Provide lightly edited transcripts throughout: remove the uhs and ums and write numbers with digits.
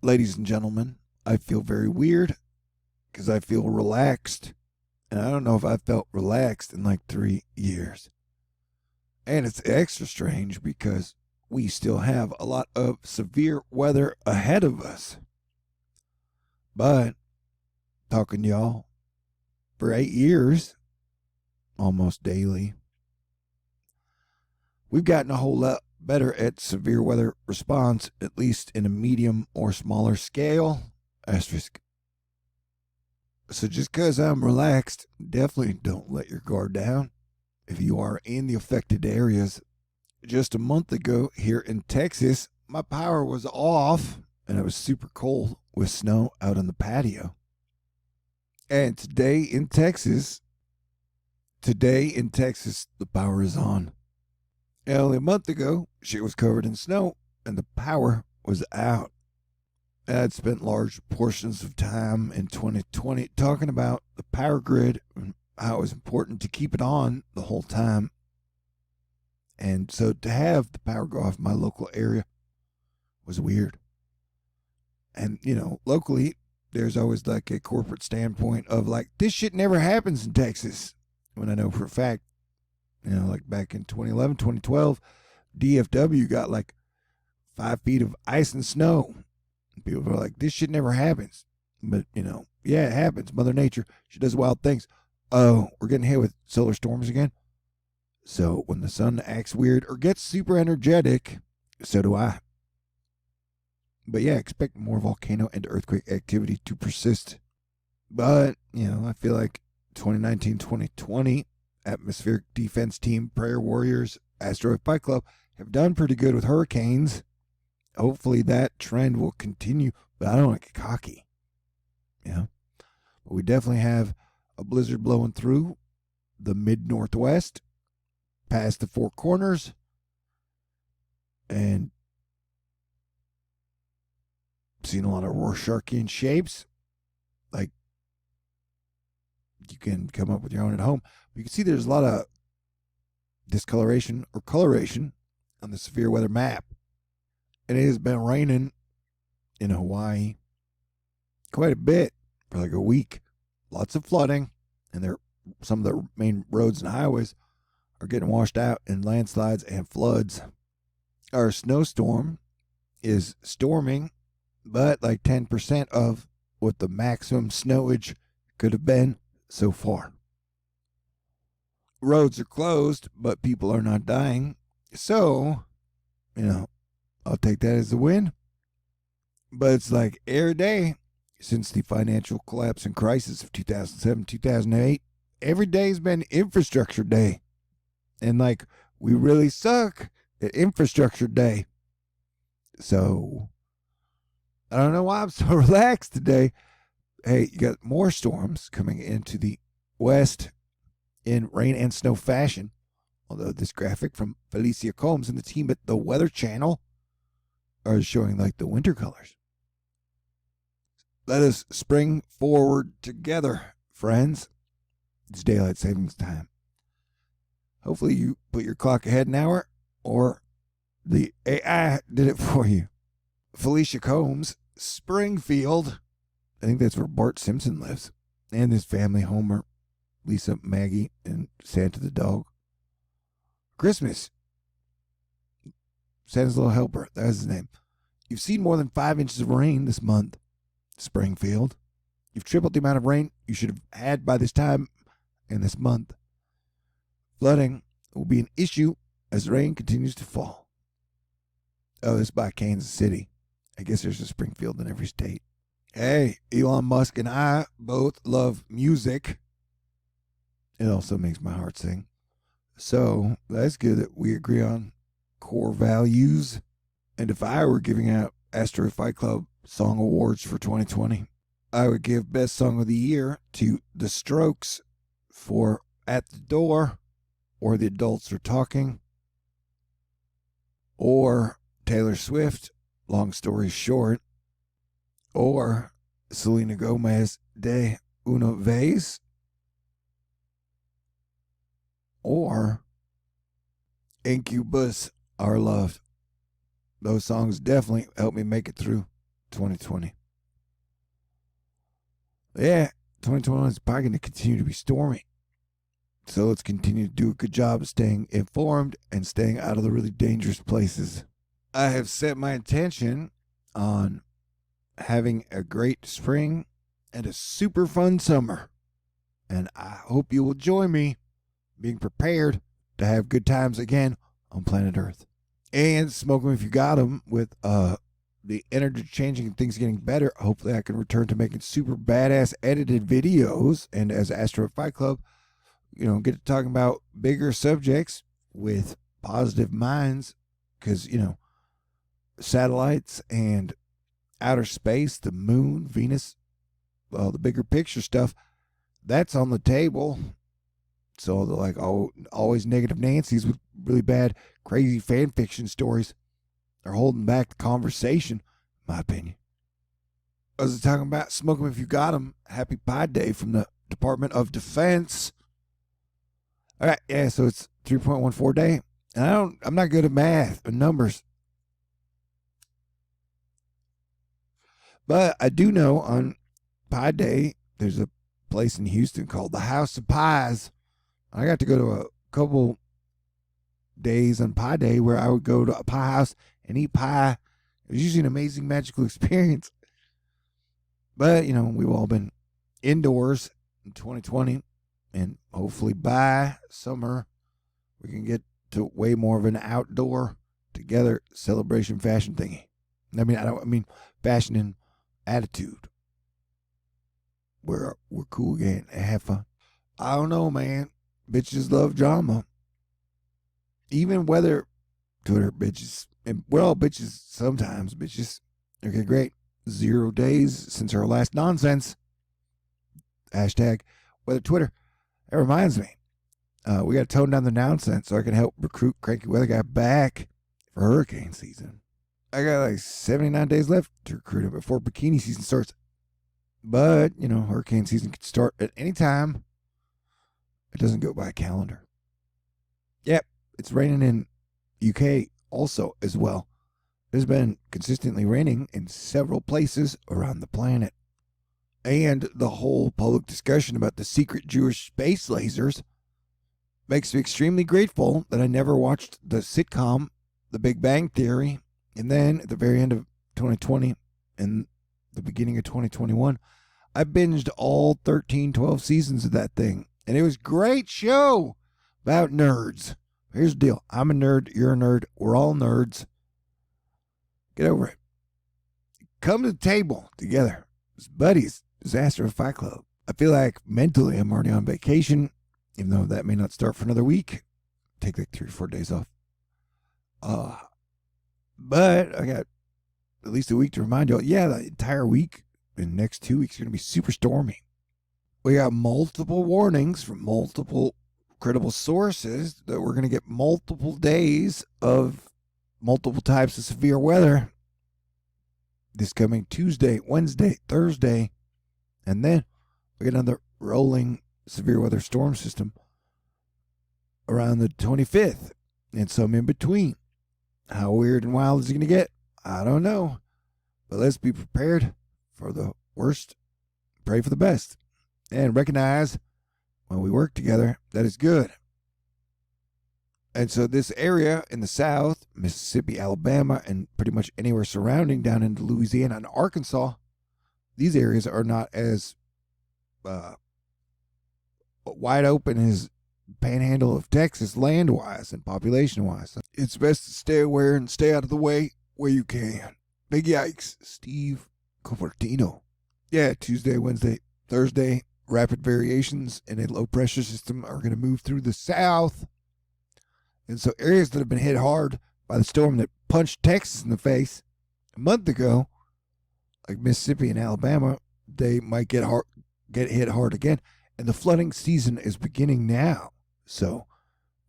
Ladies and gentlemen, I feel very weird because I feel relaxed. And I don't know if I've felt relaxed in like 3 years. And it's extra strange because we still have a lot of severe weather ahead of us. But talking to y'all for 8 years, almost daily, we've gotten a whole lot better at severe weather response, at least in a medium or smaller scale. Asterisk. So just because I'm relaxed, definitely don't let your guard down. If you are in the affected areas, just a month ago here in Texas, my power was off and it was super cold with snow out on the patio. And today in Texas, the power is on. And only a month ago, shit was covered in snow and the power was out. I'd spent large portions of time in 2020 talking about the power grid and how it was important to keep it on the whole time. And so to have the power go off in my local area was weird. And, locally, there's always like a corporate standpoint of like, this shit never happens in Texas. When I know for a fact, like back in 2011, 2012, DFW got like 5 feet of ice and snow. People are like, this shit never happens. But, yeah, it happens. Mother Nature, she does wild things. Oh, we're getting hit with solar storms again. So when the sun acts weird or gets super energetic, so do I. But yeah, expect more volcano and earthquake activity to persist. But, I feel like 2019, 2020, Atmospheric Defense Team, Prayer Warriors, Asteroid Fight Club have done pretty good with hurricanes. Hopefully that trend will continue, but I don't want to get cocky. But we definitely have a blizzard blowing through the mid-northwest, past the Four Corners, and seen a lot of Rorschach'ian shapes. Like, you can come up with your own at home. But you can see there's a lot of discoloration or coloration on the severe weather map. And it has been raining in Hawaii quite a bit for like a week. Lots of flooding, and some of the main roads and highways are getting washed out in landslides and floods. Our snowstorm is storming, but like 10% of what the maximum snowage could have been so far. Roads are closed, but people are not dying. So, I'll take that as a win. But it's like every day since the financial collapse and crisis of 2007, 2008, every day's been infrastructure day. And like, we really suck at infrastructure day. So, I don't know why I'm so relaxed today. Hey, you got more storms coming into the west in rain and snow fashion. Although this graphic from Felicia Combs and the team at the Weather Channel are showing like the winter colors. Let us spring forward together, friends. It's daylight savings time. Hopefully you put your clock ahead an hour or the AI did it for you. Felicia Combs, Springfield. I think that's where Bart Simpson lives. And his family, Homer, Lisa, Maggie, and Santa the dog. Christmas. Santa's little helper. That was his name. You've seen more than 5 inches of rain this month, Springfield. You've tripled the amount of rain you should have had by this time in this month. Flooding will be an issue as rain continues to fall. Oh, this is by Kansas City. I guess there's a Springfield in every state. Hey, Elon Musk and I both love music. It also makes my heart sing. So that's good that we agree on core values. And if I were giving out Asteroid Fight Club Song Awards for 2020, I would give Best Song of the Year to The Strokes for At the Door, or The Adults Are Talking, or Taylor Swift, Long Story Short, or Selena Gomez, De Una Vez, or Incubus, Our Love. Those songs definitely helped me make it through 2020. Yeah, 2021 is probably going to continue to be stormy. So let's continue to do a good job of staying informed and staying out of the really dangerous places. I have set my intention on having a great spring and a super fun summer. And I hope you will join me being prepared to have good times again on planet Earth. And smoking if you got them with the energy changing and things getting better. Hopefully I can return to making super badass edited videos. And as Astro Fight Club, get to talking about bigger subjects with positive minds. Because, satellites and outer space, the moon, Venus, the bigger picture stuff, that's on the table. So they're like, always negative Nancy's with really bad, crazy fan fiction stories are holding back the conversation, in my opinion. I was talking about smoke 'em if you got 'em. Happy Pi Day from the Department of Defense. All right, yeah, so it's 3.14 day. And I'm not good at math and numbers. But I do know on Pi Day, there's a place in Houston called the House of Pies. I got to go to a couple days on Pi Day where I would go to a pie house and eat pie. It was usually an amazing, magical experience. But, we've all been indoors in 2020, and hopefully by summer, we can get to way more of an outdoor together celebration fashion thingy. I mean fashion and attitude. We're cool again and have fun. I don't know, man. Bitches love drama. Even whether Twitter bitches, and we're all bitches sometimes, bitches. Okay, great. 0 days since our last nonsense. Hashtag weather Twitter. That reminds me. We got to tone down the nonsense so I can help recruit Cranky Weather Guy back for hurricane season. I got like 79 days left to recruit him before bikini season starts. But, hurricane season can start at any time. It doesn't go by a calendar. Yep, it's raining in UK also as well. There's been consistently raining in several places around the planet. And the whole public discussion about the secret Jewish space lasers makes me extremely grateful that I never watched the sitcom The Big Bang Theory. And then at the very end of 2020 and the beginning of 2021, I binged all 12 seasons of that thing. And it was a great show about nerds. Here's the deal. I'm a nerd. You're a nerd. We're all nerds. Get over it. Come to the table together. As buddies. Disaster Fight Club. I feel like mentally I'm already on vacation, even though that may not start for another week. Take like 3 or 4 days off. But I got at least a week to remind y'all, the entire week and next 2 weeks are going to be super stormy. We got multiple warnings from multiple credible sources that we're going to get multiple days of multiple types of severe weather this coming Tuesday, Wednesday, Thursday, and then we get another rolling severe weather storm system around the 25th and some in between. How weird and wild is it going to get? I don't know. But let's be prepared for the worst, pray for the best, and recognize when we work together, that is good. And so this area in the South, Mississippi, Alabama, and pretty much anywhere surrounding down into Louisiana and Arkansas, these areas are not as wide open as panhandle of Texas land-wise and population-wise. It's best to stay aware and stay out of the way where you can. Big yikes, Steve Cupertino. Yeah, Tuesday, Wednesday, Thursday, rapid variations in a low-pressure system are going to move through the South. And so areas that have been hit hard by the storm that punched Texas in the face a month ago, like Mississippi and Alabama, they might get hit hard again. And the flooding season is beginning now. So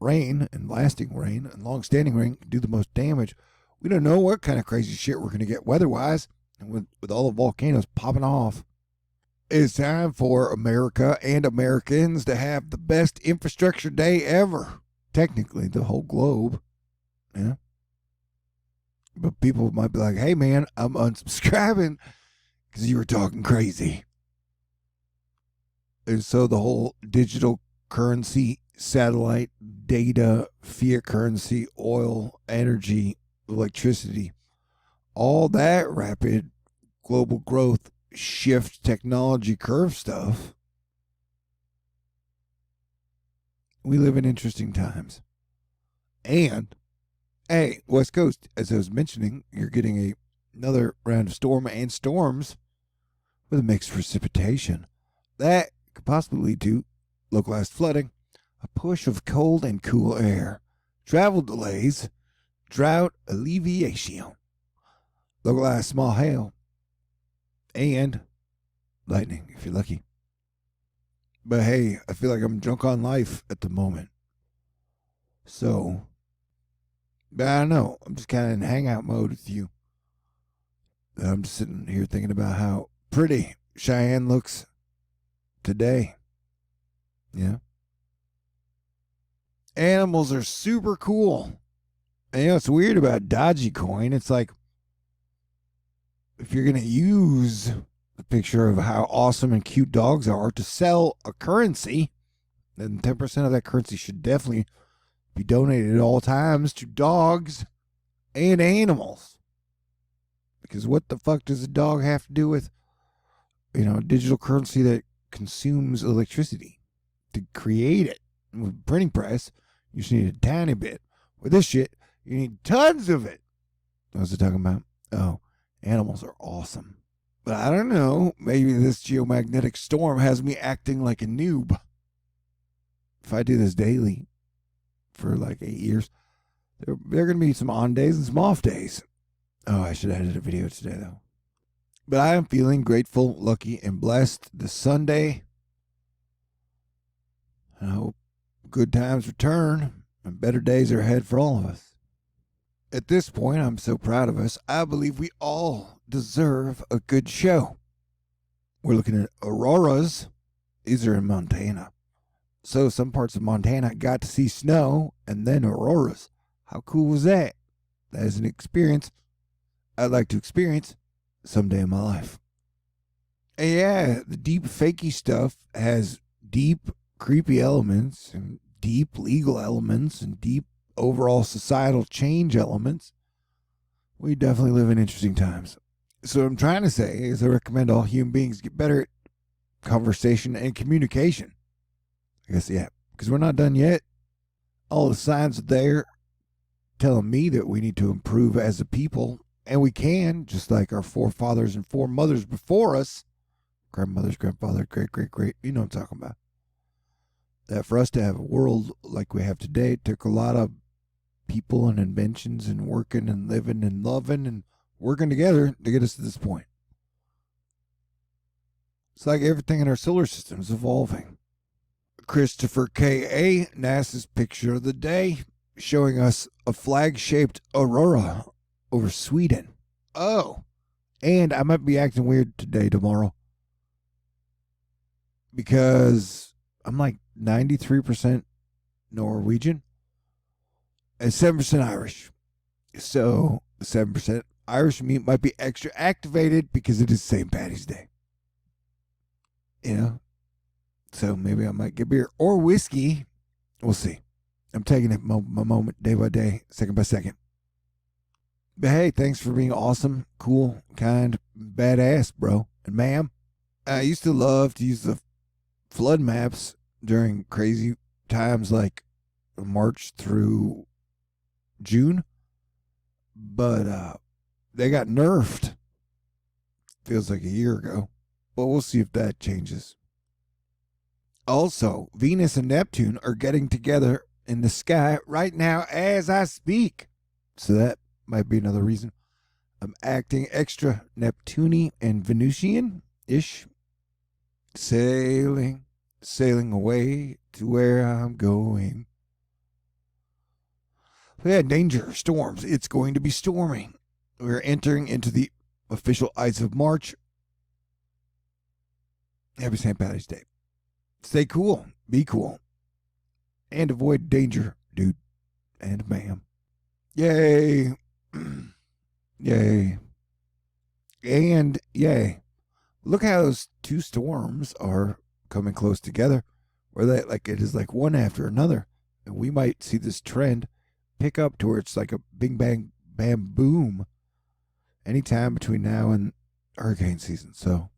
rain and lasting rain and long-standing rain can do the most damage. We don't know what kind of crazy shit we're going to get weather-wise, and with all the volcanoes popping off. It's time for America and Americans to have the best infrastructure day ever. Technically, the whole globe. Yeah. But people might be like, hey, man, I'm unsubscribing because you were talking crazy. And so the whole digital currency, satellite data, fiat currency, oil, energy, electricity, all that rapid global growth, shift, technology curve stuff. We live in interesting times. And, hey, West Coast, as I was mentioning, you're getting another round of storms with a mixed precipitation. That could possibly lead to localized flooding, a push of cold and cool air, travel delays, drought alleviation, localized small hail, and lightning if you're lucky. But hey, I feel like I'm drunk on life at the moment. So, but I don't know. I'm just kind of in hangout mode with you. I'm just sitting here thinking about how pretty Cheyenne looks today. Yeah. Animals are super cool. And you know what's weird about Dogecoin? It's like, if you're going to use the picture of how awesome and cute dogs are to sell a currency, then 10% of that currency should definitely be donated at all times to dogs and animals. Because what the fuck does a dog have to do with, digital currency that consumes electricity to create it? With a printing press, you just need a tiny bit. With this shit, you need tons of it. What was I talking about? Oh, animals are awesome. But I don't know. Maybe this geomagnetic storm has me acting like a noob. If I do this daily for like 8 years, there are going to be some on days and some off days. Oh, I should have edited a video today, though. But I am feeling grateful, lucky, and blessed this Sunday. I hope good times return and better days are ahead for all of us. At this point, I'm so proud of us. I believe we all deserve a good show. We're looking at auroras. These are in Montana. So some parts of Montana got to see snow and then auroras. How cool was that? That is an experience I'd like to experience someday in my life. And yeah, the deep fakey stuff has deep creepy elements and deep legal elements and deep overall societal change elements. We definitely live in interesting times. So what I'm trying to say is I recommend all human beings get better at conversation and communication. I guess, yeah, because we're not done yet. All the signs are there telling me that we need to improve as a people, and we can, just like our forefathers and foremothers before us, grandmothers, grandfather, great, you know what I'm talking about. That for us to have a world like we have today, it took a lot of people and inventions and working and living and loving and working together to get us to this point. It's like everything in our solar system is evolving. Christopher K.A., NASA's picture of the day, showing us a flag-shaped aurora over Sweden. Oh, and I might be acting weird tomorrow, because I'm like 93% Norwegian and 7% Irish. So 7% Irish meat might be extra activated because it is St. Patty's Day. So maybe I might get beer or whiskey. We'll see. I'm taking it my moment, day by day, second by second. But hey, thanks for being awesome, cool, kind, badass, bro. And ma'am, I used to love to use the flood maps during crazy times like March through June. But they got nerfed. Feels like a year ago. But we'll see if that changes. Also, Venus and Neptune are getting together in the sky right now as I speak. So that might be another reason I'm acting extra Neptunian and Venusian-ish. Sailing away to where I'm going. But yeah, danger, storms. It's going to be storming. We're entering into the official Ides of March. Happy St. Patty's Day. Stay cool. Be cool. And avoid danger, dude and ma'am. Yay. Yay. And yay. Look how those two storms are coming close together, where they like it is like one after another. And we might see this trend pick up to where it's like a bing bang bam boom anytime between now and hurricane season. So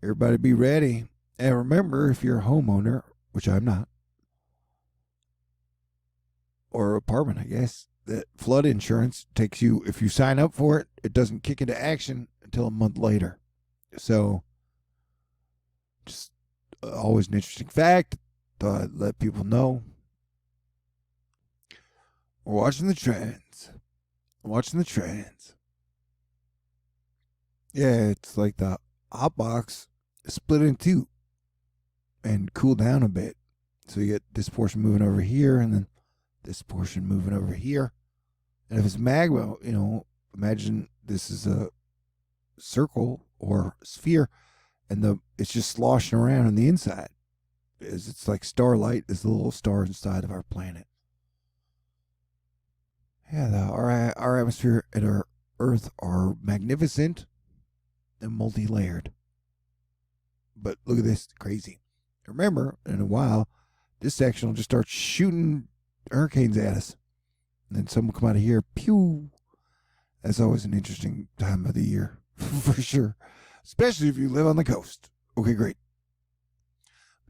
everybody be ready. And remember, if you're a homeowner, which I'm not, or apartment, I guess, that flood insurance takes you, if you sign up for it, it doesn't kick into action until a month later. So, just always an interesting fact. Thought I'd let people know. We're watching the trends. Watching the trends. Yeah, it's like the hot box split in two and cool down a bit. So you get this portion moving over here and then this portion moving over here. And if it's magma, imagine this is a circle or sphere and it's just sloshing around on the inside. It's like starlight is the little star inside of our planet. Yeah, our atmosphere and our Earth are magnificent and multi-layered. But look at this, crazy. Remember, in a while, this section will just start shooting hurricanes at us. And then some will come out of here, pew. That's always an interesting time of the year, for sure. Especially if you live on the coast. Okay, great.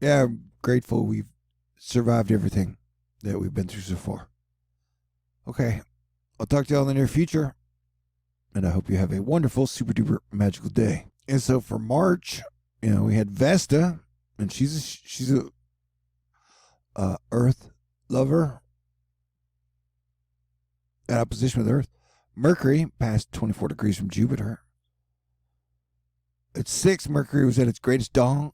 Yeah, I'm grateful we've survived everything that we've been through so far. Okay, I'll talk to y'all in the near future. And I hope you have a wonderful, super duper magical day. And so for March, we had Vesta, and she's a Earth lover at opposition with Earth. Mercury passed 24 degrees from Jupiter. At 6, Mercury was at its greatest dawn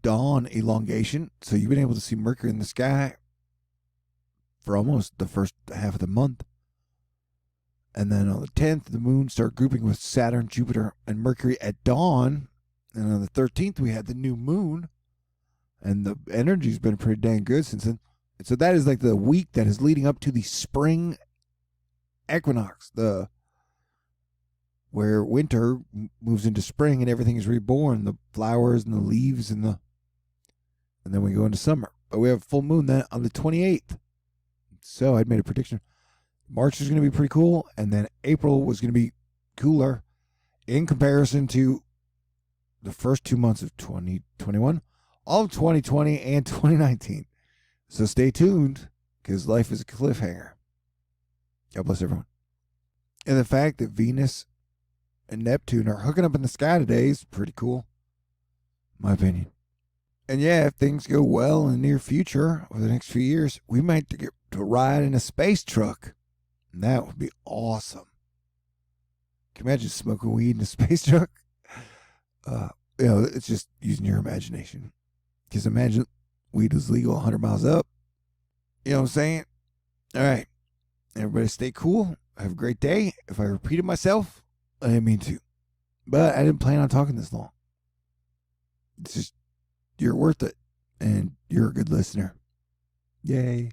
elongation. So you've been able to see Mercury in the sky for almost the first half of the month. And then on the 10th, the moon started grouping with Saturn, Jupiter, and Mercury at dawn. And on the 13th, we had the new moon. And the energy's been pretty dang good since then. And so that is like the week that is leading up to the spring equinox, where winter moves into spring and everything is reborn, the flowers and the leaves and then we go into summer. But we have full moon then on the 28th. So I'd made a prediction. March is going to be pretty cool, and then April was going to be cooler in comparison to the first 2 months of 2021, all of 2020 and 2019. So stay tuned, because life is a cliffhanger. God bless everyone. And the fact that Venus and Neptune are hooking up in the sky today is pretty cool, in my opinion. And yeah, if things go well in the near future, over the next few years, we might get to ride in a space truck. And that would be awesome. Can you imagine smoking weed in a space truck? It's just using your imagination. Because imagine weed was legal 100 miles up. You know what I'm saying? All right. Everybody stay cool. Have a great day. If I repeated myself, I didn't mean to. But I didn't plan on talking this long. It's just, you're worth it. And you're a good listener. Yay.